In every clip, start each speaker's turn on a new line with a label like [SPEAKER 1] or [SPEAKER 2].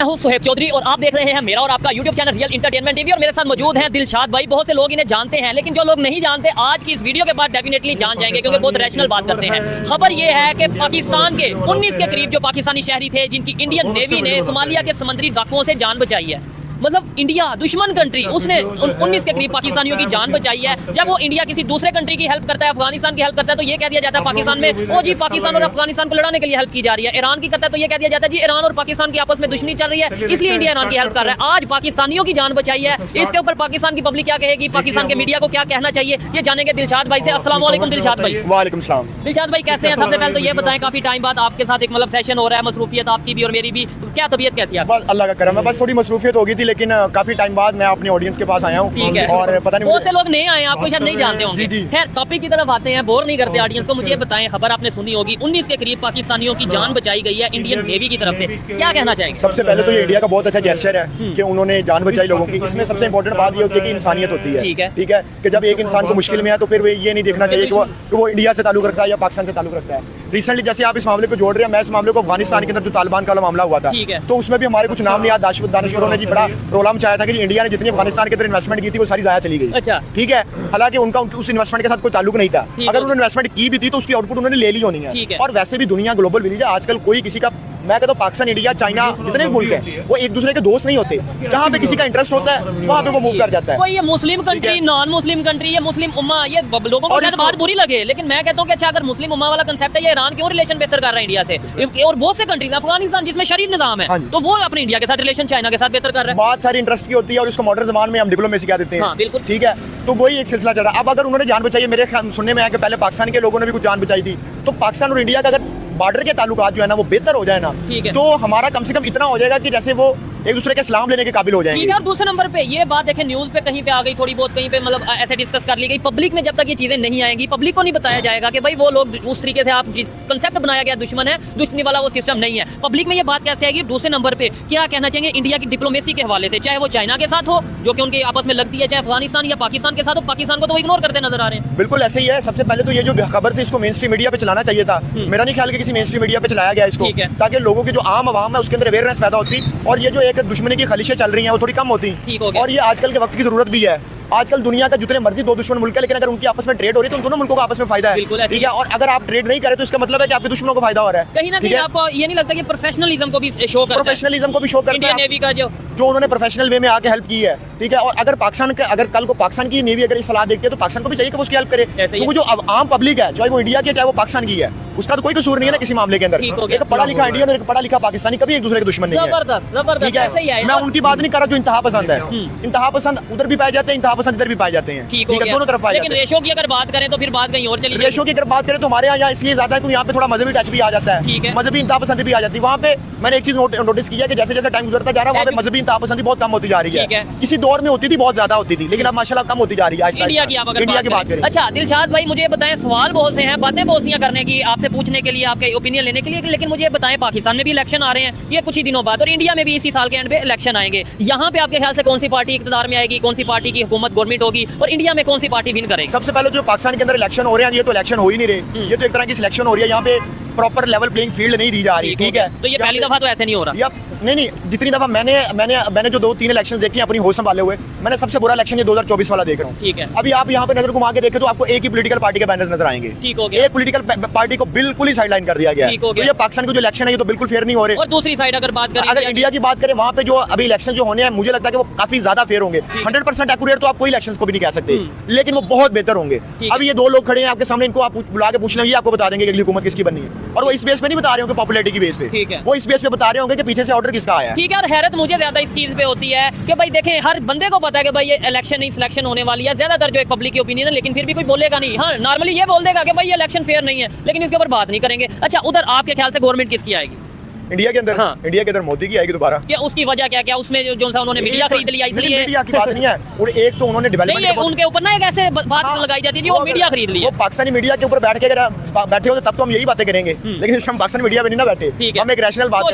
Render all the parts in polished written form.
[SPEAKER 1] हूं सुहेब चौधरी और आप देख रहे हैं मेरा और आपका YouTube channel real entertainment TV. और मेरे साथ मौजूद हैं दिलशाद भाई। बहुत से लोग इन्हें जानते हैं, लेकिन जो लोग नहीं जानते आज की इस वीडियो के बाद डेफिनेटली जान जाएंगे, क्योंकि बहुत रैशनल बात करते हैं। खबर ये है कि पाकिस्तान के 19 के करीब जो पाकिस्तानी शहरी थे, जिनकी इंडियन नेवी ने सोमालिया के समुद्री डाकुओं से जान बचाई है। मतलब इंडिया दुश्मन कंट्री, उसने 19 के करीब पाकिस्तानियों की जान बचाई है। जब वो इंडिया किसी दूसरे कंट्री की हेल्प करता है, अफगानिस्तान की हेल्प करता है, तो ये कह दिया जाता है पाकिस्तान में ओ जी पाकिस्तान और अफगानिस्तान को लड़ाने के लिए हेल्प की जा रही है। ईरान की करता है तो ये कह दिया जाता है जी ईरान और पाकिस्तान की आपस में दुश्मनी चल रही है, इसलिए इंडिया ईरान की हेल्प कर रहा है। आज पाकिस्तानियों की जान बचाई है, इसके ऊपर पाकिस्तान की पब्लिक क्या कहेगी, पाकिस्तान के मीडिया को क्या कहना चाहिए, ये जानेंगे दिलशाद भाई से। अस्सलाम वालेकुम दिलशाद भाई।
[SPEAKER 2] वालेकुम सलाम।
[SPEAKER 1] दिलशाद भाई कैसे हैं? सबसे पहले तो ये बताएं, काफी टाइम बाद आपके साथ एक मतलब सेशन हो रहा है, मसरूफियत आपकी भी और मेरी भी, क्या तबीयत कैसी है?
[SPEAKER 2] बस अल्लाह का करम है, बस थोड़ी मसरूफियत हो गई थी, लेकिन काफी टाइम बाद मैं अपने ऑडियंस के पास आया हूँ।
[SPEAKER 1] ठीक है।
[SPEAKER 2] और पता नहीं
[SPEAKER 1] बहुत से लोग नए आए हैं, आपको शायद नहीं जानते होंगे।
[SPEAKER 2] जी।
[SPEAKER 1] खैर टॉपिक की तरफ आते हैं, बोर नहीं करते ऑडियंस को। मुझे बताएं, खबर आपने सुनी होगी 19 के करीब पाकिस्तानियों की जान बचाई गई है इंडियन नेवी की तरफ से, क्या कहना चाहेंगे?
[SPEAKER 2] सबसे पहले तो ये इंडिया का बहुत अच्छा जेस्चर है कि उन्होंने जान बचाई लोगों की। इसमें सबसे इंपॉर्टेंट बात ये होती है कि इंसानियत होती है। ठीक है कि जब एक इंसान को मुश्किल में है तो फिर ये नहीं देखना चाहिए कि वो इंडिया से ताल्लुक रखता है या पाकिस्तान से ताल्लुक रखता है। रिसेंटली जैसे आप इस मामले को जोड़ रहे हैं, मैं इस मामले को अफगानिस्तान के अंदर जो तालिबान का मामला हुआ था, तो उसमें भी हमारे कुछ नाम लिया, दानिशवरों ने जी बड़ा रोला मचाया था कि इंडिया ने जितनी अफगानिस्तान के अंदर इन्वेस्टमेंट की थी वो सारी जाया चली गई।
[SPEAKER 1] अच्छा।
[SPEAKER 2] ठीक है, हालांकि उनका उस इन्वेस्टमेंट के साथ कोई ताल्लुक नहीं था। अगर उन्होंने इन्वेस्टमेंट की भी थी तो उसकी आउटपुट उन्होंने ले ली होनी है। और वैसे भी दुनिया ग्लोबल विलेज है, आजकल कोई किसी का, मैं कहता हूँ पाकिस्तान, इंडिया, चाइना, जितने भी मुल्क हैं वो एक दूसरे के दोस्त नहीं होते। जहाँ पे किसी का इंटरेस्ट होता है वहाँ पे वो मूव कर जाता है।
[SPEAKER 1] कोई ये Muslim country, non Muslim country, ये मुस्लिम उम्मा, ये लोगों को शायद बात बुरी लगे, लेकिन मैं कहता हूँ कि अच्छा अगर मुस्लिम उम्मा वाला कंसेप्ट है, ये ईरान क्यों रिलेशन बेहतर कर रहा है इंडिया से? और बहुत से कंट्रीज, अफगानिस्तान जिसमें शरीफ निजाम है, तो वो अपने इंडिया के साथ रिलेशन चाइना के साथ बेहतर कर रहा है।
[SPEAKER 2] बहुत सारी इंटरेस्ट की होती है और उसको मॉडर्न जमान में हम डिप्लोमेसी कह देते हैं।
[SPEAKER 1] बिल्कुल
[SPEAKER 2] ठीक है, तो वही एक सिलसिला चल रहा है। अब अगर उन्होंने जान बचाई, मेरे सुनने में आया कि पहले पाकिस्तान के लोगों ने भी कुछ जान बचाई थी, तो पाकिस्तान और इंडिया का अगर बॉर्डर के ताल्लुकात जो है ना वो बेहतर हो जाए ना, तो हमारा कम से कम इतना हो जाएगा कि जैसे वो एक दूसरे के सलाम लेने के काबिल हो जाएंगे।
[SPEAKER 1] ठीक है। और दूसरे नंबर पे ये बात देखें, न्यूज़ पे कहीं पे आ गई, थोड़ी बहुत कहीं पे मतलब ऐसे डिस्कस कर ली गई। पब्लिक में जब तक ये चीजें नहीं आएंगी, पब्लिक को नहीं बताया जाएगा कि भाई वो लोग उस तरीके से, आप जिस कंसेप्ट बनाया गया दुश्मन है, दुश्मनी वाला वो सिस्टम नहीं है, पब्लिक में ये बात कैसे आएगी? दूसरे नंबर पे क्या कहना चाहिए इंडिया की डिप्लोमेसी के हवाले से, चाहे वो चाइना के साथ हो जो कि उनके आपस में लगती है, चाहे अफगानिस्तान या पाकिस्तान के साथ हो, पाकिस्तान को तो वो इग्नोर करते नजर आ रहे हैं।
[SPEAKER 2] बिल्कुल ऐसे ही है। सबसे पहले तो ये जो खबर थी इसको मेन स्ट्रीम मीडिया पे चलाना चाहिए था। मेरा नहीं ख्याल कि किसी मेन स्ट्रीम मीडिया पे चलाया गया इसको, ताकि लोगों की जो आम आवाम है उसके अंदर अवेयरनेस पैदा होती और ये जो एक दुश्मनी की खलिशें चल रही हैं वो थोड़ी कम होती। और ये आजकल के वक्त की जरूरत भी है। आजकल दुनिया का जितने मर्जी दो दुश्मन मुल्क है, लेकिन अगर उनकी आपस में ट्रेड हो रही है तो उन दोनों मुल्कों को आपस में फायदा है। ठीक है, और अगर आप ट्रेड नहीं करें तो इसका मतलब है कि आपके दुश्मनों को फायदा हो रहा है।
[SPEAKER 1] कहीं ना कहीं आपको ये नहीं लगता कि प्रोफेशनलिज्म को भी शो करता है?
[SPEAKER 2] प्रोफेशनलिज्म को भी शो करता है
[SPEAKER 1] इंडियन नेवी का जो
[SPEAKER 2] उन्होंने प्रोफेशनल वे में आके हेल्प की है। ठीक है, और अगर पाकिस्तान के, अगर कल को पाकिस्तान की नेवी अगर इस सलाह देखती है तो पाकिस्तान को भी चाहिए कि उसकी हेल्प करे, क्योंकि जो आम पब्लिक है, चाहे वो इंडिया की है चाहे वो पाकिस्तान की है, उसका तो कोई कसूर नहीं है ना किसी मामले के अंदर। एक पढ़ा लिखा इंडियन और एक पढ़ा लिखा पाकिस्तानी कभी एक दूसरे के दुश्मन नहीं है।
[SPEAKER 1] जबरदस्त ऐसे ही है।
[SPEAKER 2] मैं उनकी बात नहीं कर रहा जो इंतहा पसंद है। इंतहा पसंद उधर भी पाए जाते हैं, इंतहा पसंद इधर भी पाए जाते हैं।
[SPEAKER 1] ठीक है, दोनों तरफ पाए जाते हैं। लेकिन रेशो की अगर बात करें तो फिर बात कहीं और चली जाएगी।
[SPEAKER 2] रेशो की अगर बात करें तो हमारे यहाँ इसलिए ज्यादा है क्योंकि यहाँ पे थोड़ा मजहबी टच भी आ जाता है, मजहबी इंतहा पसंद भी आ जाती है। वहाँ पे मैंने एक चीज नोटिस किया कि जैसे जैसे टाइम गुजरता जा रहा है वहाँ पे मजहबी इंतहा पसंदी बहुत कम होती जा रही है। किसी दौर में होती थी, बहुत ज्यादा होती थी, लेकिन अब माशाल्लाह कम होती जा रही है।
[SPEAKER 1] इंडिया की बात करें। अच्छा दिलशाद भाई, मुझे बताएं, सवाल बहुत से हैं, बातें बहुत सी करने की, आपसे पूछने के लिए, आपके ओपिनियन लेने के लिए, लेकिन मुझे बताएं पाकिस्तान में भी इलेक्शन आ रहे हैं ये कुछ ही दिनों बाद, और इंडिया में भी इसी साल के एंड पे इलेक्शन आएंगे। यहाँ पे आपके ख्याल से कौन सी पार्टी इक़्तिदार में आएगी, कौन सी पार्टी की हुकूमत गवर्नमेंट होगी, और इंडिया में कौन सी पार्टी विन करेगी?
[SPEAKER 2] सबसे पहले जो पाकिस्तान के अंदर इलेक्शन हो रहे हैं, ये तो इलेक्शन हो ही नहीं रहे, ये तो एक तरह की सिलेक्शन हो रही है। यहाँ पे प्रॉपर लेवल प्लेइंग फील्ड नहीं दी जा रही। ठीक है,
[SPEAKER 1] तो ये पहली दफा तो ऐसे नहीं हो रहा।
[SPEAKER 2] नहीं, जितनी दफा मैंने जो 2-3 इलेक्शन देखे अपनी होश संभाले हुए, मैंने सबसे बुरा इलेक्शन ये 2024 वाला देख रहा हूँ।
[SPEAKER 1] ठीक है,
[SPEAKER 2] अभी आप यहाँ पे नजर घुमा के देखें तो आपको एक ही पॉलिटिकल पार्टी के बैनर्स नजर आएंगे। एक पॉलिटिकल पार्टी को बिल्कुल ही साइडलाइन कर दिया गया है। तो ये पाकिस्तान के जो इलेक्शन है ये तो बिल्कुल फेयर नहीं हो रहे।
[SPEAKER 1] और दूसरी साइड अगर बात करें,
[SPEAKER 2] अगर इंडिया की बात करें, वहाँ पे जो अभी इलेक्शन जो होने हैं मुझे लगता है कि वो काफी ज्यादा फेयर होंगे। 100% एक्यूरेट तो आप कोई इलेक्शन को भी नहीं कह सकते, लेकिन वो बहुत बेहतर होंगे। अब ये 2 लोग खड़े हैं आपके सामने, इनको आप बुला के पूछ लेंगे, आपको बता देंगे कि अगली हुकूमत किसकी बननी है, और वो इस बेस पे नहीं बता रहे होंगे पॉपुलैरिटी की बेस पे, वो इस बेस पे बता रहे होंगे कि पीछे से ऑर्डर किसका आया है।
[SPEAKER 1] ठीक है, और हैरत मुझे ज्यादा इस चीज पे होती है कि भाई देखें, हर बंदे को पता है कि भाई ये इलेक्शन नहीं सिलेक्शन होने वाली है, ज्यादातर जो एक पब्लिक की ओपिनियन है, लेकिन फिर भी कोई बोलेगा नहीं। हाँ, नॉर्मली ये बोल देगा कि भाई ये इलेक्शन फेयर नहीं है, लेकिन इसके ऊपर बात नहीं करेंगे। अच्छा, उधर आपके ख्याल से गवर्नमेंट किसकी आएगी
[SPEAKER 2] इंडिया के अंदर? इंडिया के अंदर मोदी की आएगी दोबारा।
[SPEAKER 1] क्या उसकी वजह क्या उसमें जो सा उन्होंने मीडिया खरीद लिया इसलिए?
[SPEAKER 2] मीडिया की बात नहीं है, और एक तो उन्होंने डेवलपमेंट
[SPEAKER 1] उनके ऊपर ना एक ऐसे बात लगाई जाती है वो मीडिया खरीद लिया।
[SPEAKER 2] वो पाकिस्तानी मीडिया के ऊपर बैठ के अगर बैठे होते तब तो हम यही बातें करेंगे, लेकिन हम पाकिस्तानी मीडिया पे नहीं ना बैठे, हम एक रैशनल बात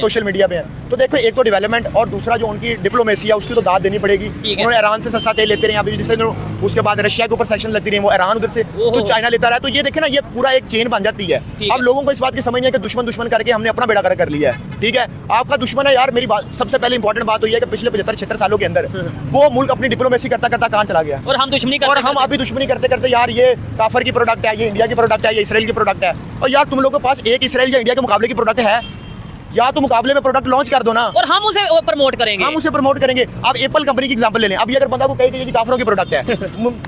[SPEAKER 1] सोशल
[SPEAKER 2] मीडिया पे है। तो देखो, एक तो डेवलपमेंट और दूसरा जो उनकी डिप्लोमेसी है उसकी तो दाद देनी पड़ेगी। उन्होंने ईरान से सस्ता तेल लेते रहे, अभी जिससे उसके बाद रशिया के ऊपर सैंक्शन लगती रही, वो ईरान उधर से, तो चाइना लेता रहा। तो ये देखे ना, ये पूरा एक चेन बन जाती है। अब लोगों को इस बात की समझ नहीं है कि दुश्मन दुश्मन करके हमने अपना बेड़ा कर लिया है। ठीक है, आपका दुश्मन है यार। मेरी बात सबसे पहले इंपॉर्टेंट बात तो ये है कि पिछले 75-76 सालों के अंदर वो मुल्क अपनी डिप्लोमेसी करता करता कहां चला गया,
[SPEAKER 1] और हम दुश्मनी
[SPEAKER 2] और हम अभी दुश्मनी करते करते यार ये काफर की प्रोडक्ट है, ये इंडिया की प्रोडक्ट है, ये इसराइल की प्रोडक्ट है। और यार तुम लोगों के पास एक इसराइल या इंडिया के मुकाबले की प्रोडक्ट है, या तो मुकाबले में प्रोडक्ट लॉन्च कर दो ना,
[SPEAKER 1] और हम उसे प्रमोट करेंगे।
[SPEAKER 2] हम उसे प्रमोट करेंगे। आप एप्पल कंपनी की एग्जांपल ले लें। अभी अगर बंदा को कहे कि ये काफरों की प्रोडक्ट है,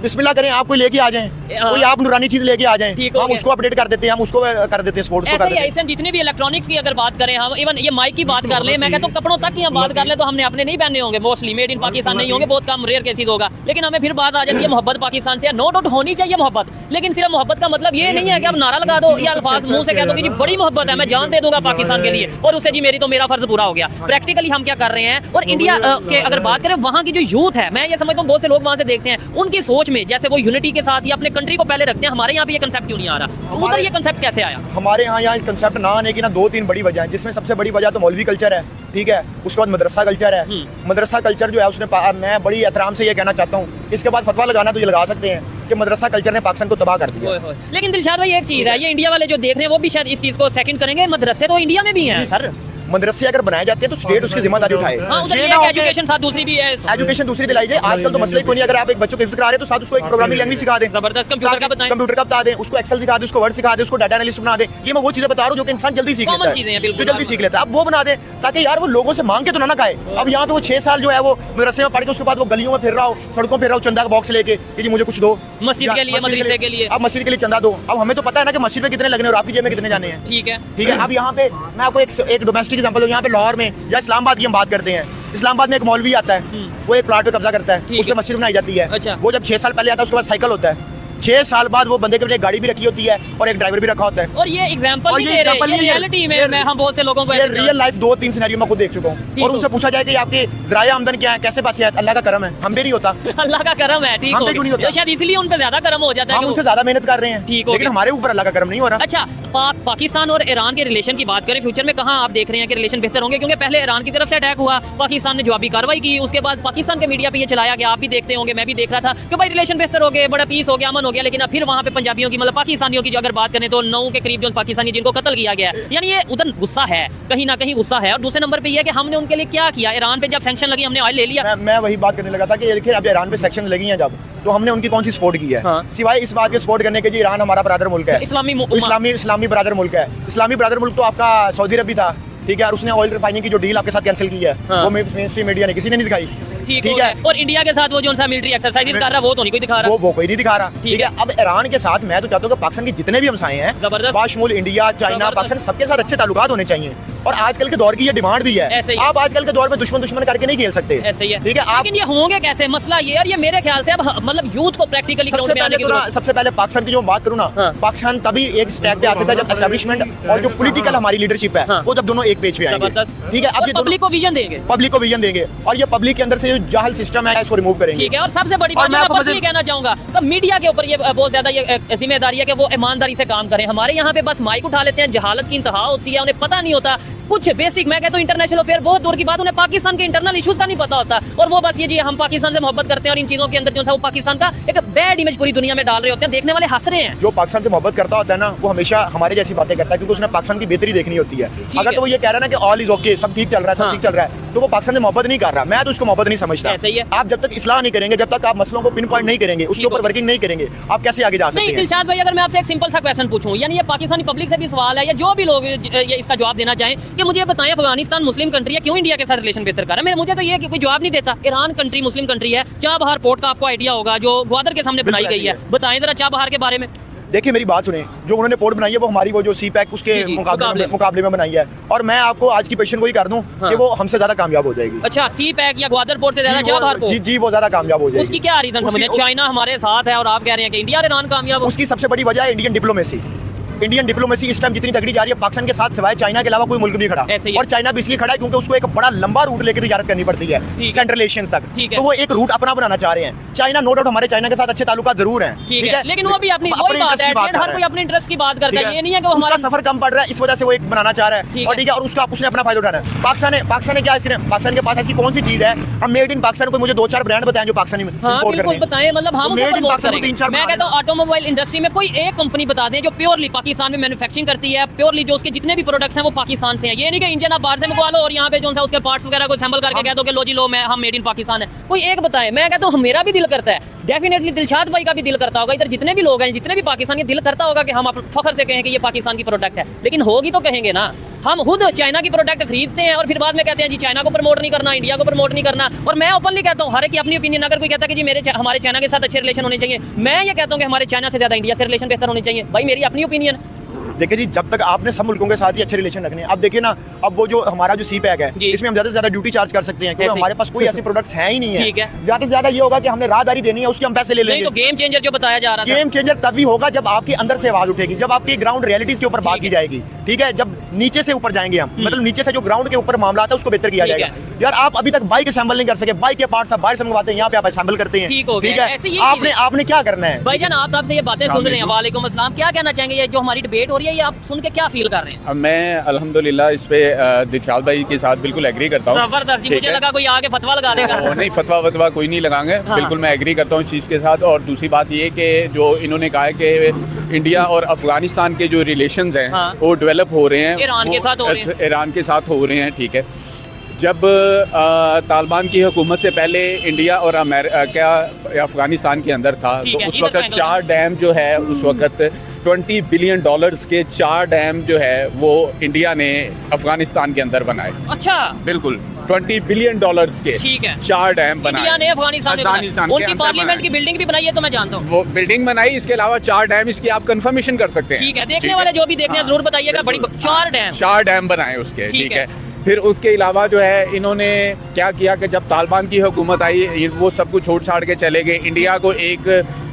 [SPEAKER 2] बिस्मिल्लाह करें, आप कोई लेके आ जाएं, कोई आप नूरानी चीज लेके आ जाएं, हम उसको अपडेट कर देते हैं, हम उसको कर देते हैं, स्पोर्ट्स को कर देते हैं।
[SPEAKER 1] जितने भी इलेक्ट्रॉनिक्स की अगर बात करें, हम इवन ये माइक की बात कर ले, मैं कहता हूं कपड़ों तक की हम बात कर ले, तो हमने अपने नहीं पहने होंगे, मोस्टली मेड इन पाकिस्तान नहीं होंगे, बहुत कम रेयर केसेस होगा। लेकिन हमें फिर बात आ जाती है मोहब्बत पाकिस्तान से। नो डाउट होनी चाहिए मोहब्बत, लेकिन सिर्फ मोहब्बत का मतलब ये नहीं है कि आप नारा लगा दो या अल्फाज मुंह से कह दो कि जी बड़ी मोहब्बत है, मैं जान दे दूंगा पाकिस्तान के लिए, और उससे जी मेरी तो मेरा फर्ज पूरा हो गया। प्रैक्टिकली हम क्या कर रहे हैं, और इंडिया के अगर बात करें, वहां की जो यूथ है, मैं ये समझता हूं बहुत से लोग वहां से देखते हैं, उनकी सोच में जैसे वो यूनिटी के साथ या अपने कंट्री को पहले रखते हैं। हमारे यहाँ पे ये कंसेप्ट क्यों नहीं आ रहा, उधर ये कंसेप्ट कैसे आया?
[SPEAKER 2] हमारे यहाँ कंसेप्ट ना आने की ना 2-3 बड़ी वजह है, जिसमें सबसे बड़ी वजह तो मौलवी कल्चर है। ठीक है, उसके बाद मदरसा कल्चर है। मदरसा कल्चर जो है उसने, मैं बड़ी एहतराम से ये कहना चाहता हूँ, इसके बाद फतवा लगाना तो ये लगा सकते हैं कि मदरसा कल्चर ने पाकिस्तान को तबाह कर दिया।
[SPEAKER 1] लेकिन दिलशाद भाई एक चीज है, ये इंडिया वाले जो देख रहे हैं वो भी शायद इस चीज को सेकंड करेंगे, मदरसे तो इंडिया में भी हैं सर।
[SPEAKER 2] मदरसे अगर बनाए जाते हैं तो स्टेट उसकी जिम्मेदारी उठाए।
[SPEAKER 1] एजुकेशन साथ दूसरी भी है,
[SPEAKER 2] एजुकेशन दूसरी दिलाई जाए। आजकल तो मसले कोई नहीं, अगर आप एक बच्चों को हिफ्ज़ करा रहे हैं तो साथ उसको एक प्रोग्रामिंग लैंग्वेज सिखा दें,
[SPEAKER 1] जबरदस्त कंप्यूटर का बताएं,
[SPEAKER 2] कंप्यूटर का बता दें, उसको एक्सेल सिखा दें, उसको वर्ड सिखा दें, उसको डाटा एनालिस्ट बना दें। ये मैं वो चीजें बता रहा हूँ जो कि इंसान जल्दी सीख लेता है, जो जल्दी सीख लेता है। अब वो बना दें ताकि यार वो लोगों से मांग के तो ना खाए। अब यहाँ पे वो 6 साल जो है वो मदरसे में पढ़ के उसके बाद वो गलियों में फिर रहा हो, सड़कों फिर रहा हो, चंदा का बॉक्स लेके कि मुझे कुछ दो,
[SPEAKER 1] मस्जिद के लिए, मदरसे के लिए,
[SPEAKER 2] अब मस्जिद के लिए चंदा दो। अब हमें तो पता है ना कि मस्जिद में कितने लगने और आपकी जेब में कितने जाने हैं।
[SPEAKER 1] ठीक है,
[SPEAKER 2] ठीक है। अब यहाँ पे मैं आपको एक डोमेस्टिक एग्जांपल दूं, यहाँ पे लाहौर में या इस्लामाबाद की हम बात करते हैं, इस्लामाबाद में एक मौलवी आता है, वो एक प्लाट पे कब्जा करता है, उसमें मस्जिद बनाई जाती है।
[SPEAKER 1] अच्छा।
[SPEAKER 2] वो जब 6 साल पहले आता है उसके बाद साइकिल होता है, 6 साल बाद वो बंदे के लिए गाड़ी भी रखी होती है और एक ड्राइवर भी रखा होता है।
[SPEAKER 1] और ये एग्जांपल नहीं दे रहे, ये रियलिटी में मैं हम बहुत से लोगों को,
[SPEAKER 2] ये रियल लाइफ 2-3 सिनेरियो मैं खुद देख चुका हूँ। और उनसे पूछा जाए कि आपके ज़राए आमदन क्या है, कैसे पास है, अल्लाह का करम है, हम पे नहीं होता।
[SPEAKER 1] अल्लाह का करम है, ठीक है, शायद इसलिए उन पे ज्यादा करम हो जाता है,
[SPEAKER 2] हम उनसे ज्यादा मेहनत कर रहे हैं, लेकिन हमारे ऊपर अल्लाह का करम नहीं हो रहा।
[SPEAKER 1] अच्छा, पाकिस्तान और ईरान के रिलेशन की बात करें, फ्यूचर में कहाँ आप देख रहे हैं कि रिलेशन बेहतर होंगे? क्योंकि पहले ईरान की तरफ से अटैक हुआ, पाकिस्तान ने जवाबी कार्रवाई की, उसके बाद पाकिस्तान के मीडिया पे ये चलाया गया, आप भी देखते होंगे, मैं भी देख रहा था कि भाई रिलेशन बेहतर हो गए, बड़ा पीस हो गया, अमन हो गया। लेकिन अब फिर वहाँ पे पंजाबियों की, मतलब पाकिस्तानियों की जो अगर बात करें तो 9 के करीब जो पाकिस्तानी जिनको कत्ल किया गया, यानी ये उधर गुस्सा है, कहीं ना कहीं गुस्सा है। और दूसरे नंबर पे ये है कि हमने उनके लिए क्या किया, ईरान पे जब सैंक्शन लगी हमने ऑयल ले लिया।
[SPEAKER 2] मैं वही बात करने लगा था कि देखिए अब ईरान पे सैंक्शन लगी हैं जब, तो हमने उनकी कौन सी सपोर्ट की है, सिवाय इस बात के सपोर्ट करने के जी ईरान हमारा ब्रदर मुल्क है, इस्लामी ब्रदर मुल्क है। इस्लामी ब्रदर मुल्क तो आपका सऊदी अरब भी था, ठीक है, और उसने ऑयल रिफाइनिंग की जो डील आपके साथ कैंसिल की है, वो मेन स्ट्रीम मीडिया ने किसी ने नहीं दिखाई।
[SPEAKER 1] ठीक है, और इंडिया के साथ वो जो मिलिट्री एक्सरसाइज कर रहा है वो तो नहीं कोई दिखा रहा,
[SPEAKER 2] वो कोई नहीं दिखा रहा। ठीक है, अब ईरान के साथ मैं तो चाहता हूँ कि पाकिस्तान के जितने भी हमसाए हैं, बाशमूल इंडिया, चाइना, पाकिस्तान, सबके साथ अच्छे ताल्लुकात होने चाहिए। और आजकल के दौर की ये डिमांड भी है, आप आजकल के दौर में दुश्मन करके नहीं खेल सकते। ठीक है,
[SPEAKER 1] लेकिन ये होंगे कैसे, मसला ये, और ये मेरे ख्याल से अब मतलब यूथ को प्रैक्टिकली ग्राउंड में आने की जरूरत है।
[SPEAKER 2] सबसे पहले पाकिस्तान की जो बात करूँ ना, पाकिस्तान तभी एक स्टेप पे आ सकता है जब एस्टैब्लिशमेंट और जो पॉलिटिकल हमारी लीडरशिप है वो जब दोनों एक पेज पे आएंगे। ठीक है, अब
[SPEAKER 1] पब्लिक को विजन देंगे,
[SPEAKER 2] और ये पब्लिक के अंदर से जो जाहल सिस्टम है इसको रिमूव करेंगे।
[SPEAKER 1] ठीक है, और सबसे बड़ी बात मैं ये कहना चाहूंगा तो मीडिया के ऊपर ये बहुत ज्यादा ये जिम्मेदारी है कि वो ईमानदारी से काम करें। हमारे यहाँ पे बस माइक उठा लेते हैं, जहालत की इंतहा होती है, उन्हें पता नहीं होता कुछ बेसिक, मैं कहता हूं इंटरनेशनल अफेयर बहुत दूर की बात, उन्हें पाकिस्तान के इंटरनल इश्यूज का नहीं पता होता, और वो बस ये जी हम पाकिस्तान से मोहब्बत करते हैं, और इन चीजों के अंदर जो है वो पाकिस्तान का एक बैड इमेज पूरी दुनिया में डाल रहे होते हैं, देखने वाले हंस रहे हैं।
[SPEAKER 2] जो पाकिस्तान से मोहब्बत करता होता है ना, वो हमेशा हमारे जैसी बातें करता है, क्योंकि उसने पाकिस्तान की बेहतरी देखनी होती है। अगर तो वो ये कह रहा है ना कि ऑल इज ओके, सब ठीक चल रहा है, सब ठीक चल रहा है, तो वो पाकिस्तान से मोहब्बत नहीं कर रहा। मैं तो उसको मोहब्बत नहीं समझता। आप जब तक इस्लाह नहीं करेंगे, जब तक आप मसलों को पिन पॉइंट नहीं करेंगे, उसके ऊपर वर्किंग नहीं करेंगे, आप कैसे आगे जा सकते हैं?
[SPEAKER 1] दिलशाद भाई, अगर मैं आपसे एक सिंपल सा क्वेश्चन पूछूं, यानी ये पाकिस्तानी पब्लिक से भी सवाल है, या जो भी लोग ये इसका जवाब देना चाहें कि मुझे बताएं अफगानिस्तान मुस्लिम कंट्री है, क्यों इंडिया के साथ रिलेशन बेहतर कर रहा है? मुझे तो ये कोई जवाब नहीं देता। ईरान कंट्री मुस्लिम कंट्री है, चाबहार पोर्ट का आपको आइडिया होगा जो ग्वादर के सामने बनाई गई है, बताएं जरा चाबहार के बारे में।
[SPEAKER 2] देखिए मेरी बात सुने, जो उन्होंने पोर्ट बनाई है वो हमारी वो जो सी पैक उसके मुकाबले में बनाई है, और मैं आपको आज की पोजीशन को ही कर दूं कि वो हमसे ज्यादा कामयाब हो जाएगी।
[SPEAKER 1] अच्छा, सी पैक या ग्वादर पोर्ट से ज्यादा चाबहार पोर्ट?
[SPEAKER 2] जी, वो ज्यादा कामयाब हो जाएगी।
[SPEAKER 1] उसकी क्या रीजन समझे? चाइना हमारे साथ है और आप कह रहे हैं कि इंडिया और ईरान कामयाब हो।
[SPEAKER 2] उसकी सबसे बड़ी वजह है इंडियन डिप्लोमेसी। इंडियन डिप्लोमेसी इस टाइम जितनी तगड़ी जा रही है पाकिस्तान के साथ सिवाय चाइना के अलावा कोई मुल्क नहीं खड़ा, और चाइना भी इसलिए खड़ा है क्योंकि उसको एक बड़ा लंबा रूट लेकर तजारत करनी पड़ती है सेंट्रल एशियंस तक, तो वो एक रूट अपना बनाना चाह रहे हैं। चाइना नो डाउट हमारे चाइना के साथ अच्छे ताल्लुकात जरूर हैं, ठीक है,
[SPEAKER 1] लेकिन वो भी अपनी वही बात है, हर कोई अपने इंटरेस्ट की बात करता है, ये नहीं है कि वो हमारा
[SPEAKER 2] सफर कम पड़ रहा है इस वजह से वो एक बनाना चाह रहा है, और ठीक है, और उसका उसने अपना फायदा उठाना है। पाकिस्तान ने क्या पाकिस्तान के पास ऐसी कौन सी चीज है, हम मेड इन पाकिस्तान को मुझे 2-4 ब्रांड बताएं जो पाकिस्तानी इंपोर्ट कर रहे हैं,
[SPEAKER 1] बताएं, मतलब हम उसे प्रमोट करें। मैं कहता हूं ऑटोमोबाइल इंडस्ट्री में कोई एक कंपनी बता दें जो प्योरली पाकिस्तान में मैन्युफैक्चरिंग करती है, प्योरली जो उसके जितने भी प्रोडक्ट्स हैं वो पाकिस्तान से हैं। ये नहीं कि इंजन आप बाहर से मंगवा लो और यहाँ पे जो है उसके पार्ट्स वगैरह को असेंबल करके कह दो कि लो जी लो मैं हम मेड इन पाकिस्तान है। कोई एक बताए। मैं कहता हूँ मेरा भी दिल करता है, डेफिनेटली दिलशाद भाई का भी दिल करता होगा, इधर जितने भी लोग हैं जितने भी पाकिस्तान के दिल करता होगा कि हम फखर से कहें कि ये पाकिस्तान की प्रोडक्ट है, लेकिन होगी तो कहेंगे ना। हम खुद चाइना की प्रोडक्ट खरीदते हैं और फिर बाद में कहते हैं जी चाइना को प्रमोट नहीं करना, इंडिया को प्रमोट नहीं करना। और मैं ओपनली कहता हूँ, हर एक की अपनी ओपिनियन। अगर कोई कहता है कि जी हमारे चाइना के साथ अच्छे रिलेशन होने चाहिए, मैं ये कहता हूँ कि हमारे चाइना से ज्यादा इंडिया से रिलेशन बेहतर होने चाहिए। भाई मेरी अपनी ओपिनियन।
[SPEAKER 2] देखिए जी, जब तक आपने सब मुल्कों के साथ ही अच्छे रिलेशन रखने हैं, अब देखिए ना, अब वो जो हमारा जो सी पैक है इसमें हम ज्यादा से ज्यादा ड्यूटी चार्ज कर सकते हैं क्योंकि हमारे पास कोई ऐसे प्रोडक्ट्स हैं ही नहीं है। ज्यादा से ज्यादा ये होगा कि हमने राहदारी देनी है, उसके हम पैसे ले लेंगे।
[SPEAKER 1] तो गेम चेंजर जो बताया जा रहा है,
[SPEAKER 2] गेम चेंजर तभी होगा जब आपके अंदर से आवाज उठेगी, जब आपकी ग्राउंड रियलिटीज के ऊपर बात की जाएगी, ठीक है, जब नीचे से ऊपर जाएंगे हम, मतलब नीचे से जो ग्राउंड के ऊपर मामला आता है उसको बेहतर किया जाएगा। यार आप अभी तक बाइक असेंबल नहीं कर सके, बाइक के पार्ट्स आप बाहर से मंगवाते हैं, यहाँ पे आप असेंबल करते हैं, ठीक है। आपने क्या करना है
[SPEAKER 1] भाईजान? आप आपसे ये बातें सुन रहे हैं, वालेकुम अस्सलाम, क्या कहना चाहेंगे? ये जो हमारी डिबेट हो रही है ये आप सुन के क्या फील कर रहे हैं?
[SPEAKER 3] मैं अल्हम्दुलिल्लाह इस पे दिलशाद भाई के साथ बिल्कुल एग्री करता हूँ।
[SPEAKER 1] जबरदस्त जी, मुझे लगा कोई आगे फतवा लगा देगा।
[SPEAKER 3] नहीं, फतवा कोई नहीं लगाएंगे, बिल्कुल मैं एग्री करता हूँ इस चीज़ के साथ। और दूसरी बात ये कि जो इन्होंने कहा है कि इंडिया और अफगानिस्तान के जो रिलेशंस हैं वो डेवलप हो रहे हैं,
[SPEAKER 1] ईरान के
[SPEAKER 3] साथ हो रहे हैं, ठीक है। जब तालिबान की हुकूमत से पहले इंडिया और अफगानिस्तान के अंदर था, तो उस वक्त 4 डैम जो है, उस वक्त $20 बिलियन के 4 डैम जो है वो इंडिया ने अफगानिस्तान के अंदर बनाए।
[SPEAKER 1] अच्छा,
[SPEAKER 3] बिल्कुल, $20 बिलियन के, ठीक है, 4 डैम बनाए
[SPEAKER 1] इंडिया ने अफगानिस्तान। उनकी पार्लियामेंट की बिल्डिंग भी बनाई है, तो मैं जानता हूँ
[SPEAKER 3] वो बिल्डिंग बनाई। इसके अलावा 4 डैम, इसकी आप कंफर्मेशन कर सकते हैं,
[SPEAKER 1] ठीक है। देखने वाले जो भी देखने जरूर बताइएगा, बड़ी 4
[SPEAKER 3] डैम बनाए उसके, ठीक है। फिर उसके अलावा जो है इन्होंने क्या किया कि जब तालिबान की हुकूमत आई वो सब कुछ छोड़ छाड़ के चले गए। इंडिया को एक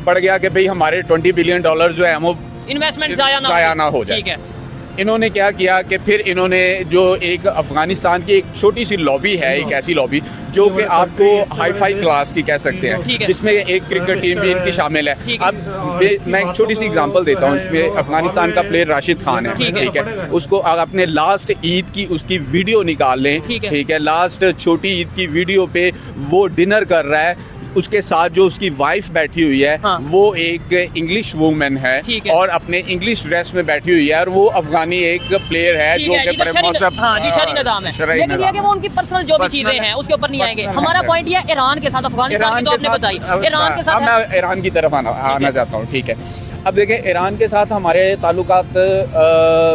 [SPEAKER 3] पड़ गया कि भाई हमारे $20 बिलियन जो है वो
[SPEAKER 1] इन्वेस्टमेंट जाया ना हो जाए, ठीक है।
[SPEAKER 3] इन्होंने क्या किया कि फिर इन्होंने जो एक अफगानिस्तान की एक छोटी सी लॉबी है, एक ऐसी लॉबी जो कि आपको हाई फाई क्लास की कह सकते हैं, जिसमें एक क्रिकेट टीम भी इनकी शामिल है। अब मैं एक छोटी सी एग्जांपल देता हूँ, इसमें अफगानिस्तान का प्लेयर राशिद खान है, ठीक है। उसको अपने लास्ट ईद की उसकी वीडियो निकाल लें, ठीक है, लास्ट छोटी ईद की वीडियो पे वो डिनर कर रहा है, उसके साथ जो उसकी वाइफ बैठी हुई है वो एक इंग्लिश वुमन है और अपने इंग्लिश ड्रेस में बैठी हुई है, और वो अफगानी एक प्लेयर है जो कि
[SPEAKER 1] शरई निज़ाम है। लेकिन ये कि वो उनकी पर्सनल जो भी चीजें हैं उसके ऊपर नहीं आएंगे। हमारा पॉइंट ये ईरान के साथ अफगानिस्तान की तो आपने बताई, ईरान के साथ
[SPEAKER 3] मैं ईरान की तरफ आना चाहता हूँ, ठीक है। अब देखें, ईरान के साथ हमारे ताल्लुकात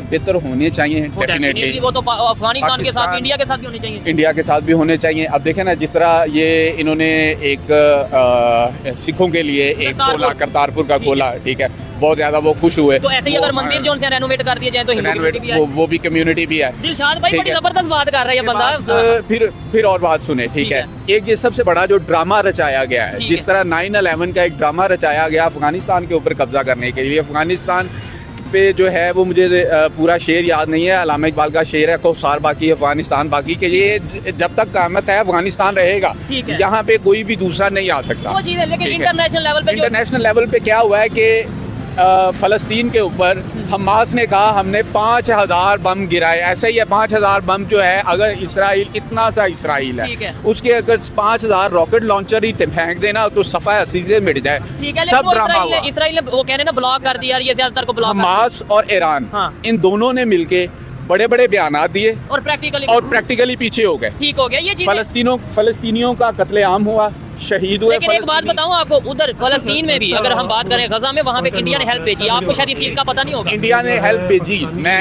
[SPEAKER 3] बेहतर होने चाहिए, डेफिनेटली।
[SPEAKER 1] वो तो अफगानिस्तान के साथ, इंडिया के साथ भी होने चाहिए,
[SPEAKER 3] इंडिया के साथ भी होने चाहिए। अब देखें ना, जिस तरह ये इन्होंने एक सिखों के लिए एक खोला, करतारपुर का खोला, ठीक है, बहुत ज्यादा वो खुश हुए।
[SPEAKER 1] तो ऐसे ही अगर मंदिर जो है रेनोवेट कर दिए जाए तो
[SPEAKER 3] वो भी कम्युनिटी भी है।
[SPEAKER 1] दिलशाद भाई बड़ी जबरदस्त बात कर रहा है बंदा।
[SPEAKER 3] फिर और बात सुने, ठीक है। एक ये सबसे बड़ा जो ड्रामा रचाया गया है, जिस तरह 9/11 का एक ड्रामा रचाया गया अफगानिस्तान के ऊपर कब्जा करने के लिए। अफगानिस्तान पे जो है वो मुझे पूरा शेर याद नहीं है, अल्लामा इकबाल का शेर है, खौफसार बाकी अफगानिस्तान बाकी, के ये जब तक क़यामत है अफगानिस्तान रहेगा, यहाँ पे कोई भी दूसरा नहीं आ सकता।
[SPEAKER 1] वो चीज़ है, लेकिन
[SPEAKER 3] इंटरनेशनल लेवल पे क्या हुआ है कि फ़लस्तीन के ऊपर हमास ने कहा हमने 5000 बम गिराए। ऐसे ही है, 5000 बम जो है, अगर इसराइल इतना सा इसराइल है उसके अगर 5000 रॉकेट लॉन्चर ही फेंक देना तो सफा हसी से मिट जाए। सब ड्रामा हुआ।
[SPEAKER 1] इसराइल ने वो कहने ना ब्लॉक कर दिया, ये ज्यादातर को ब्लॉक।
[SPEAKER 3] हमास और ईरान इन दोनों ने मिलके बड़े बड़े बयान दिए
[SPEAKER 1] और
[SPEAKER 3] प्रैक्टिकली पीछे हो गए।
[SPEAKER 1] ठीक हो गया ये चीज़।
[SPEAKER 3] फलस्तीनियों का कत्लेआम हुआ, शहीद हुए।
[SPEAKER 1] लेकिन एक बात बताऊं आपको, उधर फलस्तीन में भी अगर हम बात करें गजा में, वहाँ पे इंडिया ने हेल्प भेजी। आपको शायद इस चीज का पता नहीं होगा,
[SPEAKER 3] इंडिया ने हेल्प भेजी। मैं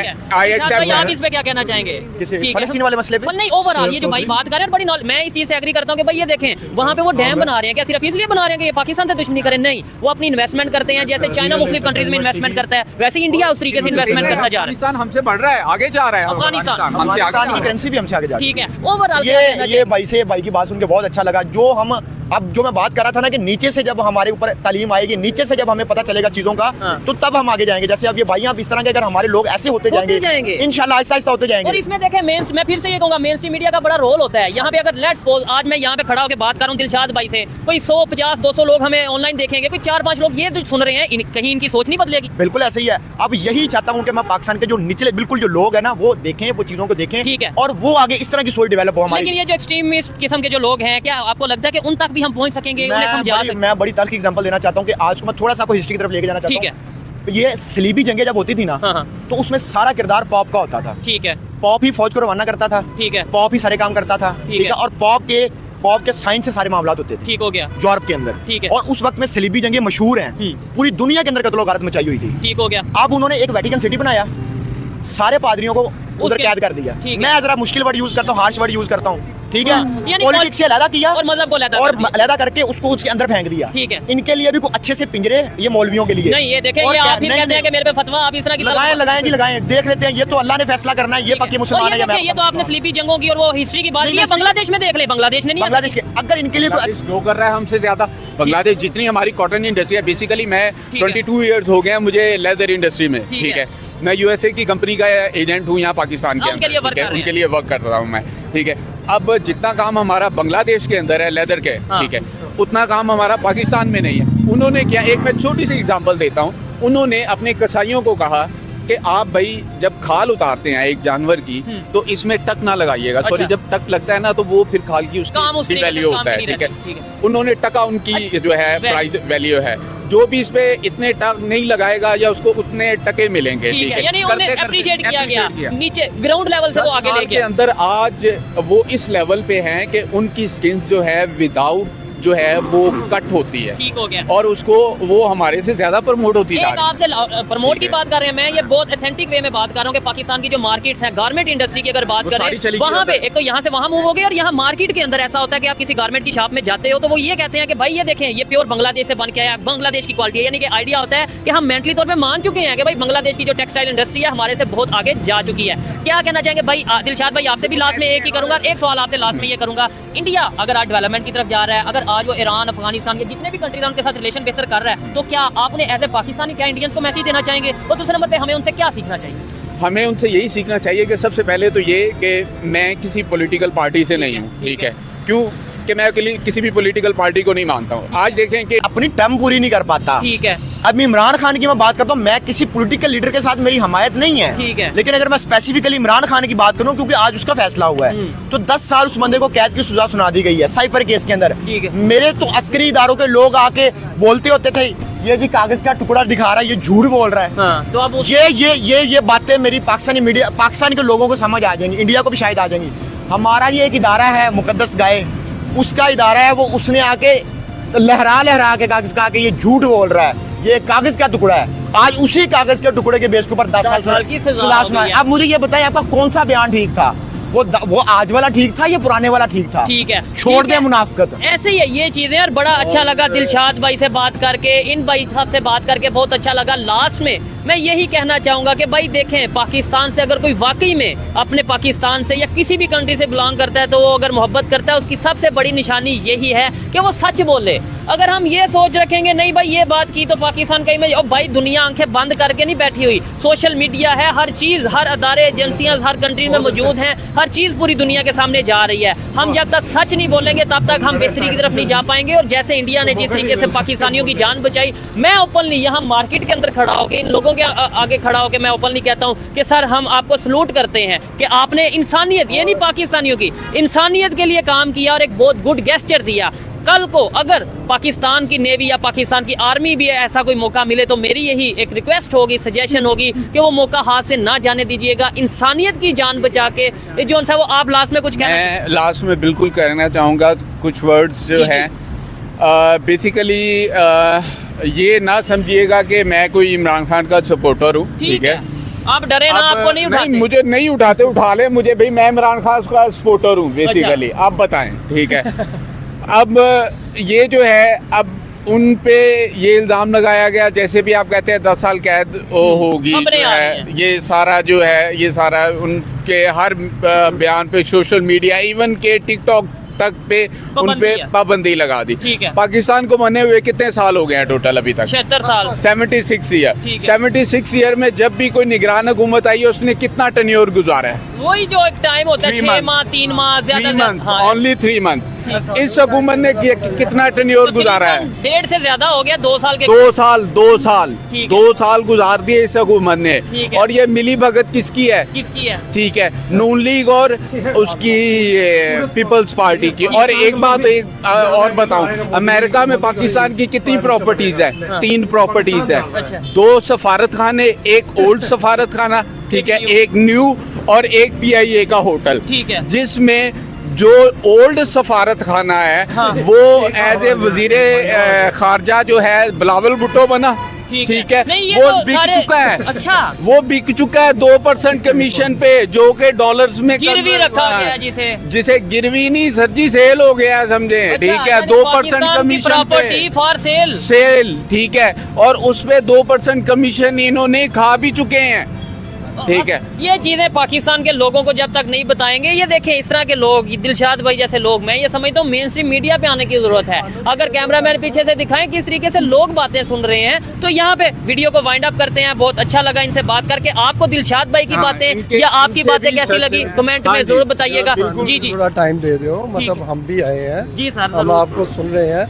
[SPEAKER 1] आप इस पे क्या कहना चाहेंगे
[SPEAKER 2] फलस्तीन वाले मसले पे?
[SPEAKER 1] नहीं, ओवरऑल ये जो भाई बात कर रहे हैं बड़ी, मैं इस चीज से एग्री करता हूँ कि भाई ये देखें वहाँ पे वो डैम बना रहे हैं, क्या सिर्फ इसलिए बना रहे हैं कि ये पाकिस्तान से दुश्मनी करें? नहीं, वो अपनी इन्वेस्टमेंट करते हैं, जैसे चाइना मुख्तलिफ कंट्रीज में इन्वेस्टमेंट करता है, वैसे इंडिया उस तरीके से इन्वेस्टमेंट करना जा रहा है।
[SPEAKER 3] हमसे बढ़ रहा है, आगे जा रहा है
[SPEAKER 2] अफगानिस्तान की करेंसी भी हमसे आगे जा रही है।
[SPEAKER 1] ठीक है, ओवरऑल
[SPEAKER 2] ये भाई की बात सुन के बहुत अच्छा लगा। जो हम अब जो मैं बात कर रहा था ना कि नीचे से जब हमारे ऊपर तालीम आएगी, नीचे से जब हमें पता चलेगा चीजों का, तो तब हम आगे जाएंगे। जैसे अब ये भाई आप इस तरह के अगर हमारे लोग ऐसे होते जाएंगे इंशाल्लाह आहिस्ता आहिस्ता होते जाएंगे।
[SPEAKER 1] और इसमें देखें मैं फिर से ये कहूंगा मेन स्ट्रीम मीडिया का बड़ा रोल होता है यहाँ पे। अगर लेट्स सपोज आज मैं यहाँ पे खड़ा होकर बात कर रहा हूँ दिलशाद भाई से, कोई 100, 50, 200 लोग हमें ऑनलाइन देखेंगे, कोई 4-5 लोग ये सुन रहे हैं, कहीं इनकी सोच नहीं बदलेगी?
[SPEAKER 2] बिल्कुल ऐसे ही है। अब यही चाहता हूँ कि मैं पाकिस्तान के जो निचले बिल्कुल जो लोग हैं ना वो देखें, वो चीजों को देखें,
[SPEAKER 1] ठीक है,
[SPEAKER 2] और वो आगे इस तरह की सोच डेवलप हो हमारी।
[SPEAKER 1] लेकिन ये जो एक्सट्रीमिस्ट किस्म के जो लोग हैं, क्या आपको लगता है कि उन तक भी हम पहुंच सकेंगे, उन्हें समझा सकेंगे?
[SPEAKER 2] मैं बड़ी तल्ख एग्जांपल देना चाहता हूँ कि आज को मैं थोड़ा सा आपको हिस्ट्री की तरफ लेके जाना चाहता हूँ।
[SPEAKER 1] ठीक है।
[SPEAKER 2] ये सलीबी जंगें जब होती थी ना, तो उसमें सारा किरदार पॉप का होता था।
[SPEAKER 1] ठीक है।
[SPEAKER 2] पॉप ही फौज को रवाना करता था।
[SPEAKER 1] ठीक है।
[SPEAKER 2] पॉप ही सारे काम करता था। ठीक है। और पॉप के साइंस से सारे मामला होते थे।
[SPEAKER 1] ठीक हो गया।
[SPEAKER 2] यूरोप के अंदर।
[SPEAKER 1] ठीक है।
[SPEAKER 2] और उस वक्त में सलीबी जंगें मशहूर हैं, पूरी दुनिया के अंदर कत्लो गारत मचाई हुई थी।
[SPEAKER 1] ठीक हो गया।
[SPEAKER 2] अब उन्होंने एक वेटिकन सिटी बनाया, सारे पादरियों को उधर कैद कर दिया। मैं जरा मुश्किल वर्ड यूज करता हूँ, हार्श वर्ड यूज करता हूँ, ठीक है। पॉलिटिक्स से अलग किया
[SPEAKER 1] और मजहब को
[SPEAKER 2] अलग करके उसको उसके अंदर फेंक दिया।
[SPEAKER 1] ठीक है।
[SPEAKER 2] इनके लिए भी कुछ अच्छे से पिंजरे, ये मौलवियों के लिए
[SPEAKER 1] नहीं। ये देखें, ये आप फिर कहते हैं कि मेरे पे फतवा आप इस तरह की
[SPEAKER 2] लगाएं जी लगाएं, देख लेते हैं। ये तो अल्लाह ने फैसला करना है, ये पक्के मुसलमान है।
[SPEAKER 1] ये तो आपने स्लीपी जंगों की और वो हिस्ट्री की बात की है। बांग्लादेश में देख ले, बांग्लादेश ने नहीं,
[SPEAKER 2] बांग्लादेश के अगर इनके लिए कोई
[SPEAKER 3] ग्रो कर रहा है हमसे ज्यादा। बांग्लादेश जितनी हमारी कॉटन इंडस्ट्री है, बेसिकली मैं 22 ईयर्स हो गए हैं मुझे लेदर इंडस्ट्री में, ठीक है। मैं यूएसए की कंपनी का एजेंट हूँ यहाँ पाकिस्तान के अंदर, उनके लिए वर्क कर रहा हूँ मैं, ठीक है। अब जितना काम हमारा बांग्लादेश के अंदर है लेदर के, ठीक है, उतना काम हमारा पाकिस्तान में नहीं है। उन्होंने क्या, एक मैं छोटी सी एग्जांपल देता हूँ, उन्होंने अपने कसाईयों को कहा कि आप भाई जब खाल उतारते हैं एक जानवर की तो इसमें टक ना लगाइएगा। सॉरी, जब टक लगता है ना तो वो फिर खाल की उसकी वैल्यू होता है, ठीक है। उन्होंने टका उनकी जो है प्राइस वैल्यू है, जो भी इस पे इतने टक नहीं लगाएगा या उसको उतने टके मिलेंगे, ठीक है।
[SPEAKER 1] यानी उन्हें अप्रिशिएट किया गया नीचे ग्राउंड लेवल से, वो आगे लेके
[SPEAKER 3] के अंदर आज वो इस लेवल पे हैं कि उनकी स्किन जो है विदाउट जो है वो कट होती है,
[SPEAKER 1] ठीक हो गया,
[SPEAKER 3] और उसको वो हमारे से ज्यादा प्रमोट होती है।
[SPEAKER 1] आपसे प्रमोट की बात कर रहे हैं, मैं ये बहुत ऑथेंटिक वे में बात कर रहा हूँ कि पाकिस्तान की जो मार्केट्स हैं, गारमेंट इंडस्ट्री की अगर बात करें, वहाँ पे एक तो यहाँ से वहाँ मूव हो गए, और यहाँ मार्केट के अंदर ऐसा होता है कि आप किसी गारमेंट की शॉप में जाते हो तो वो ये कहते हैं कि भाई ये देखें, ये प्योर बांग्लादेश से बन के आया, बांग्लादेश की क्वालिटी है। यानी कि आइडिया होता है कि हम मेंटली तौर पर मान चुके हैं कि भाई बांग्लादेश की जो टेक्सटाइल इंडस्ट्री है हमारे से बहुत आगे जा चुकी है। क्या कहना चाहेंगे भाई दिलशाद भाई? आपसे भी लास्ट में एक ही करूंगा, एक सवाल आपसे लास्ट में ये करूंगा, इंडिया अगर आज डेवलपमेंट की तरफ जा रहा है, अगर आज वो ईरान, अफगानिस्तान के जितने भी कंट्रीज हैं उनके साथ रिलेशन बेहतर कर रहा है, तो क्या आपने एज ए पाकिस्तानी क्या इंडियंस को मैसेज देना चाहेंगे? और दूसरे नंबर पे हमें उनसे क्या सीखना चाहिए?
[SPEAKER 3] हमें उनसे यही सीखना चाहिए कि सबसे पहले तो ये कि मैं किसी पॉलिटिकल पार्टी से नहीं हूँ, ठीक है। क्यों कि मैं किसी भी पॉलिटिकल पार्टी को नहीं मानता हूँ। आज देखें कि
[SPEAKER 2] अपनी टर्म पूरी नहीं कर पाता,
[SPEAKER 1] ठीक है।
[SPEAKER 2] अब इमरान खान की मैं बात करता हूँ, मैं किसी पॉलिटिकल लीडर के साथ मेरी हमायत नहीं है,
[SPEAKER 1] ठीक है।
[SPEAKER 2] लेकिन अगर मैं स्पेसिफिकली इमरान खान की बात करूँ, क्योंकि आज उसका फैसला हुआ है, तो 10 साल उस बंदे को कैद की सजा सुना दी गई है साइफर केस के अंदर। मेरे तो अस्करी इदारों के लोग आके बोलते होते थे ये जी कागज का टुकड़ा दिखा रहा है, ये झूठ बोल रहा है।
[SPEAKER 1] हाँ, तो अब
[SPEAKER 2] ये बातें मेरी पाकिस्तानी मीडिया, पाकिस्तान के लोगों को समझ आ जाएंगी, इंडिया को भी शायद आ जाएंगी। हमारा ये एक इदारा है मुकद्दस गाय, उसका इदारा है, वो उसने आके लहरा के कागज का के ये झूठ बोल रहा है, ये कागज का टुकड़ा है। आज उसी कागज के टुकड़े के बेस के ऊपर 10 साल की सजा सुनाई। अब मुझे ये बताइए आपका कौन सा बयान ठीक था? वो आज वाला ठीक था या पुराने वाला ठीक था?
[SPEAKER 1] ठीक है,
[SPEAKER 2] छोड़ दे मुनाफिकत।
[SPEAKER 1] ऐसे ही है ये चीजें। और बड़ा अच्छा लगा दिलशाद भाई से बात करके, इन भाई साहब से बात करके बहुत अच्छा लगा। लास्ट में मैं यही कहना चाहूंगा कि भाई देखें, पाकिस्तान से अगर कोई वाकई में अपने पाकिस्तान से या किसी भी कंट्री से बिलोंग करता है तो वो अगर मोहब्बत करता है, उसकी सबसे बड़ी निशानी यही है कि वो सच बोले। अगर हम ये सोच रखेंगे नहीं भाई ये बात की तो पाकिस्तान का इमेज, और भाई दुनिया आंखें बंद करके नहीं बैठी हुई, सोशल मीडिया है, हर चीज, हर अदारे, एजेंसियां हर कंट्री में मौजूद हैं, हर चीज पूरी दुनिया के सामने जा रही है। हम जब तक सच नहीं बोलेंगे तब तक हम बेहतरी की तरफ नहीं जा पाएंगे। और जैसे इंडिया ने जिस तरीके से पाकिस्तानियों की जान बचाई, मैं ओपनली यहाँ मार्केट के अंदर खड़ा होकर इन लोगों के आगे खड़ा होकर मैं ओपनली कहता हूँ कि सर हम आपको सलूट करते हैं कि आपने इंसानियत, ये नहीं पाकिस्तानियों की, इंसानियत के लिए काम किया और एक बहुत गुड गेस्चर दिया। कल को अगर पाकिस्तान की नेवी या पाकिस्तान की आर्मी भी ऐसा कोई मौका मिले तो मेरी यही एक रिक्वेस्ट होगी, सजेशन होगी कि वो मौका हाथ से ना जाने दीजिएगा, इंसानियत की जान बचा के। जो सा वो आप लास्ट में कुछ कहना?
[SPEAKER 3] मैं लास्ट में बिल्कुल कहना चाहूँगा कुछ वर्ड्स जो हैं, बेसिकली ये ना समझिएगा कि मैं कोई इमरान खान का सपोर्टर हूँ, ठीक है।
[SPEAKER 1] आप डरे ना, आपको नहीं उठाते?
[SPEAKER 3] नहीं, मुझे नहीं उठाते, उठा ले मुझे भाई, मैं इमरान खान का सपोर्टर हूँ बेसिकली। आप बताएं, ठीक है। अब ये जो है, अब उन पे ये इल्ज़ाम लगाया गया, जैसे भी आप कहते हैं 10 साल कैद होगी, ये सारा जो है, ये सारा उनके हर बयान पे सोशल मीडिया, इवन के टिकटॉक तक पे उन पे
[SPEAKER 1] है।
[SPEAKER 3] पाबंदी लगा दी।
[SPEAKER 1] ठीक है।
[SPEAKER 3] पाकिस्तान को बने हुए कितने साल हो गए हैं टोटल अभी तक?
[SPEAKER 1] 76 साल।
[SPEAKER 3] 76 ईयर।
[SPEAKER 1] ठीक है।
[SPEAKER 3] 76 ईयर में जब भी कोई निगरान हुकूमत आई है उसने कितना टेन्योर गुजारा है?
[SPEAKER 1] वही जो एक टाइम होता है
[SPEAKER 3] 3
[SPEAKER 1] 6
[SPEAKER 3] month,
[SPEAKER 1] माह 3 माह
[SPEAKER 3] 3
[SPEAKER 1] ज्यादा
[SPEAKER 3] month,
[SPEAKER 1] हाँ।
[SPEAKER 3] only 3 month। इस हुकूमत ने कितना टेन्योर गुजारा है?
[SPEAKER 1] 1.5 से ज्यादा हो गया, 2 साल के
[SPEAKER 3] 2 साल 2 साल
[SPEAKER 1] ठीक है।
[SPEAKER 3] 2 साल गुजार दिए इस हुकूमत ने।
[SPEAKER 1] ठीक है।
[SPEAKER 3] और ये मिली भगत किसकी है?
[SPEAKER 1] किसकी है?
[SPEAKER 3] ठीक है, नून लीग और उसकी पीपल्स पार्टी की। और एक बात और बताऊं, अमेरिका में पाकिस्तान की कितनी प्रॉपर्टीज है? 3 प्रॉपर्टीज है।
[SPEAKER 1] अच्छा।
[SPEAKER 3] 2 सफारत खाने, एक ओल्ड सफारत खाना, ठीक है, एक न्यू और एक PIA का होटल,
[SPEAKER 1] ठीक है।
[SPEAKER 3] जिसमें जो ओल्ड सफारत खाना है
[SPEAKER 1] हाँ।
[SPEAKER 3] वो एज ए वजीरे खारजा जो है बिलावल भुट्टो बना। ठीक है,
[SPEAKER 1] नहीं, ये
[SPEAKER 3] वो
[SPEAKER 1] तो
[SPEAKER 3] बिक
[SPEAKER 1] सारे-
[SPEAKER 3] चुका है।
[SPEAKER 1] अच्छा।
[SPEAKER 3] वो बिक चुका है 2% कमीशन पे, जो के डॉलर्स में
[SPEAKER 1] गिरवी
[SPEAKER 3] convert
[SPEAKER 1] रखा
[SPEAKER 3] होता है।
[SPEAKER 1] गया जिसे
[SPEAKER 3] गिरवी नहीं सर जी, सेल हो गया समझे।
[SPEAKER 1] अच्छा,
[SPEAKER 3] ठीक है,
[SPEAKER 1] यानी
[SPEAKER 3] 2%
[SPEAKER 1] पाकिस्तान की
[SPEAKER 3] कमीशन
[SPEAKER 1] प्रॉपर्टी
[SPEAKER 3] पे
[SPEAKER 1] फॉर सेल।
[SPEAKER 3] सेल, ठीक है, और उसपे 2% कमीशन इन्होंने खा भी चुके हैं। ठीक है,
[SPEAKER 1] ये चीजें पाकिस्तान के लोगों को जब तक नहीं बताएंगे, ये देखें इस तरह के लोग, दिलशाद भाई जैसे लोग, मैं ये समझता हूँ मेन स्ट्रीम मीडिया पे आने की जरूरत है। अगर कैमरामैन पीछे से दिखाएं किस तरीके से लोग बातें सुन रहे हैं, तो यहाँ पे वीडियो को वाइंड अप करते हैं। बहुत अच्छा लगा इनसे बात करके। आपको दिलशाद भाई की
[SPEAKER 3] हाँ,
[SPEAKER 1] बातें
[SPEAKER 3] इनके-
[SPEAKER 1] या आपकी
[SPEAKER 3] इनसे
[SPEAKER 1] बातें
[SPEAKER 3] भी
[SPEAKER 1] कैसी
[SPEAKER 3] सच
[SPEAKER 1] लगी
[SPEAKER 3] है।
[SPEAKER 1] कमेंट
[SPEAKER 3] हाँ
[SPEAKER 1] में
[SPEAKER 3] जी।
[SPEAKER 1] जरूर बताइएगा।
[SPEAKER 4] बिल्कुल,
[SPEAKER 1] जी जी
[SPEAKER 4] थोड़ा टाइम दे दो,
[SPEAKER 1] ठीक
[SPEAKER 4] मतलब हम भी आए हैं,
[SPEAKER 1] जी सर,
[SPEAKER 4] हम
[SPEAKER 1] जरूर।
[SPEAKER 4] आपको सुन रहे हैं।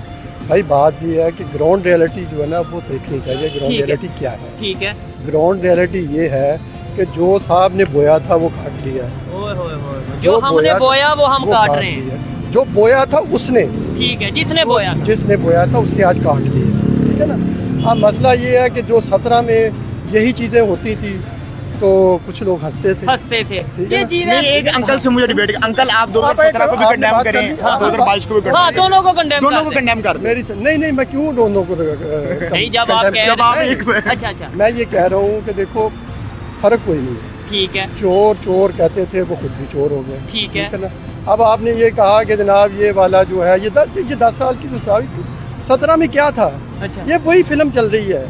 [SPEAKER 4] भाई बात ये है कि ग्राउंड रियलिटी जो है ना वो देखनी चाहिए। ग्राउंड
[SPEAKER 1] ठीक है।
[SPEAKER 4] रियलिटी क्या है?
[SPEAKER 1] ठीक है।
[SPEAKER 4] ग्राउंड रियलिटी ये है कि जो साहब ने बोया था वो काट लिया।
[SPEAKER 1] ओए होए होए, जो हमने बोया वो हम काट रहे हैं।
[SPEAKER 4] हैं। जो बोया था उसने,
[SPEAKER 1] ठीक है, जिसने बोया था।
[SPEAKER 4] जिसने बोया था उसने आज काट लिया। ठीक है ना। अब मसला ये है कि जो 17 में यही चीज़ें होती थी तो कुछ लोग हंसते थे।
[SPEAKER 1] हंसते थे
[SPEAKER 4] ठीक है
[SPEAKER 1] ये
[SPEAKER 4] ना?
[SPEAKER 1] चीजें।
[SPEAKER 2] नहीं, एक अंकल से मुझे डिबेट, अंकल आप 2017 को भी
[SPEAKER 4] आपने
[SPEAKER 2] कंडेम
[SPEAKER 4] बात
[SPEAKER 2] करें,
[SPEAKER 4] कर ली। हाँ,
[SPEAKER 2] 2022 को भी
[SPEAKER 1] हाँ,
[SPEAKER 2] कंडेम,
[SPEAKER 1] दोनों को कंडेम
[SPEAKER 2] दोनों को कंडेम कर दें।
[SPEAKER 4] मेरी से नहीं, मैं क्यों दोनों को
[SPEAKER 1] नहीं, जब आप कह
[SPEAKER 2] जब आप
[SPEAKER 1] रहे
[SPEAKER 2] एक
[SPEAKER 1] अच्छा अच्छा
[SPEAKER 4] मैं ये कह रहा हूँ कि देखो फर्क कोई नहीं है।
[SPEAKER 1] ठीक है।
[SPEAKER 4] चोर चोर कहते थे, वो खुद भी चोर हो गए।
[SPEAKER 1] ठीक है।
[SPEAKER 4] ना। अब आपने ये कहा कि जनाब ये वाला जो है ये 10 साल की जो 17 में क्या था,
[SPEAKER 1] अच्छा,
[SPEAKER 4] ये वही फिल्म चल रही है।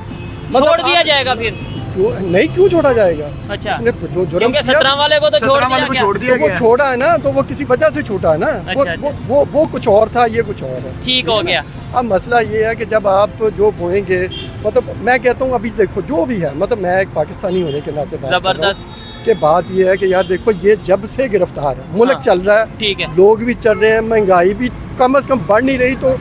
[SPEAKER 1] छोड़ दिया जाएगा फिर?
[SPEAKER 4] क्यों छोड़ा जाएगा?
[SPEAKER 1] अच्छा,
[SPEAKER 4] उसने जो जुर्म
[SPEAKER 1] क्योंकि
[SPEAKER 4] किया
[SPEAKER 1] 17 वाले को तो छोड़
[SPEAKER 2] 17
[SPEAKER 1] दिया
[SPEAKER 2] वाले को
[SPEAKER 1] गया।
[SPEAKER 2] छोड़ दिया
[SPEAKER 4] तो वो
[SPEAKER 2] गया।
[SPEAKER 4] छोड़ा है ना, तो वो किसी वजह से छूटा है ना।
[SPEAKER 1] अच्छा,
[SPEAKER 4] वो कुछ और था, ये कुछ और है।
[SPEAKER 1] ठीक हो गया।
[SPEAKER 4] अब मसला ये है कि जब आप जो बोएंगे, मतलब मैं कहता हूँ अभी देखो जो भी है, मतलब मैं एक पाकिस्तानी होने के नाते बात कर रहा हूँ
[SPEAKER 1] जबरदस्त।
[SPEAKER 4] कि बात ये है कि यार देखो ये जब से गिरफ्तार है, मुल्क
[SPEAKER 1] हाँ,
[SPEAKER 4] चल रहा है,
[SPEAKER 1] ठीक है।
[SPEAKER 4] लोग भी चल रहे हैं, महंगाई भी कम से कम बढ़ नहीं रही, तो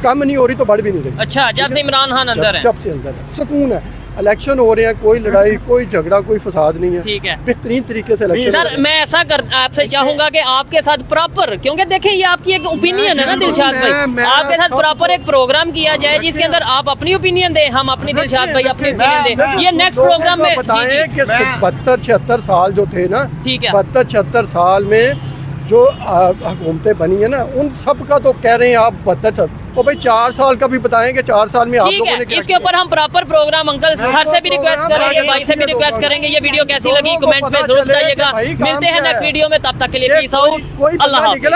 [SPEAKER 4] कम नहीं हो रही तो बढ़ भी नहीं रही।
[SPEAKER 1] अच्छा, जब से इमरान खान अंदर है।
[SPEAKER 4] जब से अंदर है, सुकून है, इलेक्शन हो रहे हैं, कोई लड़ाई कोई झगड़ा कोई फसाद नहीं है,
[SPEAKER 1] ठीक है।
[SPEAKER 4] बेहतरीन तरीके से इलेक्शन
[SPEAKER 1] सर मैं ऐसा कर आपसे चाहूंगा कि आपके साथ प्रॉपर, क्योंकि देखें ये आपकी एक ओपिनियन है ना दिलशाद भाई,
[SPEAKER 4] मैं
[SPEAKER 1] आपके साथ
[SPEAKER 4] सब
[SPEAKER 1] प्रॉपर एक प्रोग्राम किया जाए जिसके अंदर आप अपनी ओपिनियन दें, हम अपनी दिलशाद भाई अपनी ओपिनियन दें। ये नेक्स्ट प्रोग्राम में
[SPEAKER 4] बताएं
[SPEAKER 1] जी, जी,
[SPEAKER 4] कि 72-76 साल जो थे ना,
[SPEAKER 1] ठीक है।
[SPEAKER 4] 72-76 साल में जो हुकूमतें बनी है ना, उन सब का तो कह रहे हैं आप 72, तो भाई 4 साल का भी बताएं कि 4 साल में आप
[SPEAKER 1] ठीक
[SPEAKER 4] लोगों ने
[SPEAKER 1] है,
[SPEAKER 4] क्या
[SPEAKER 1] इसके
[SPEAKER 4] किया?
[SPEAKER 1] ऊपर हम प्रॉपर प्रोग्राम अंकल सर से भी रिक्वेस्ट करेंगे, भाई से भी रिक्वेस्ट करेंगे। ये वीडियो कैसी लगी
[SPEAKER 4] लोगों को
[SPEAKER 1] कमेंट में
[SPEAKER 4] पता
[SPEAKER 1] जरूर
[SPEAKER 4] चले कि
[SPEAKER 1] बताइएगा।
[SPEAKER 4] भाई काम
[SPEAKER 1] मिलते हैं
[SPEAKER 4] क्या
[SPEAKER 1] नेक्स्ट
[SPEAKER 4] है।
[SPEAKER 1] वीडियो में, तब तक के लिए
[SPEAKER 4] ये
[SPEAKER 1] पीस आउट,
[SPEAKER 4] कोई
[SPEAKER 1] अल्लाह
[SPEAKER 4] पता
[SPEAKER 1] हाफिज़।
[SPEAKER 4] निकला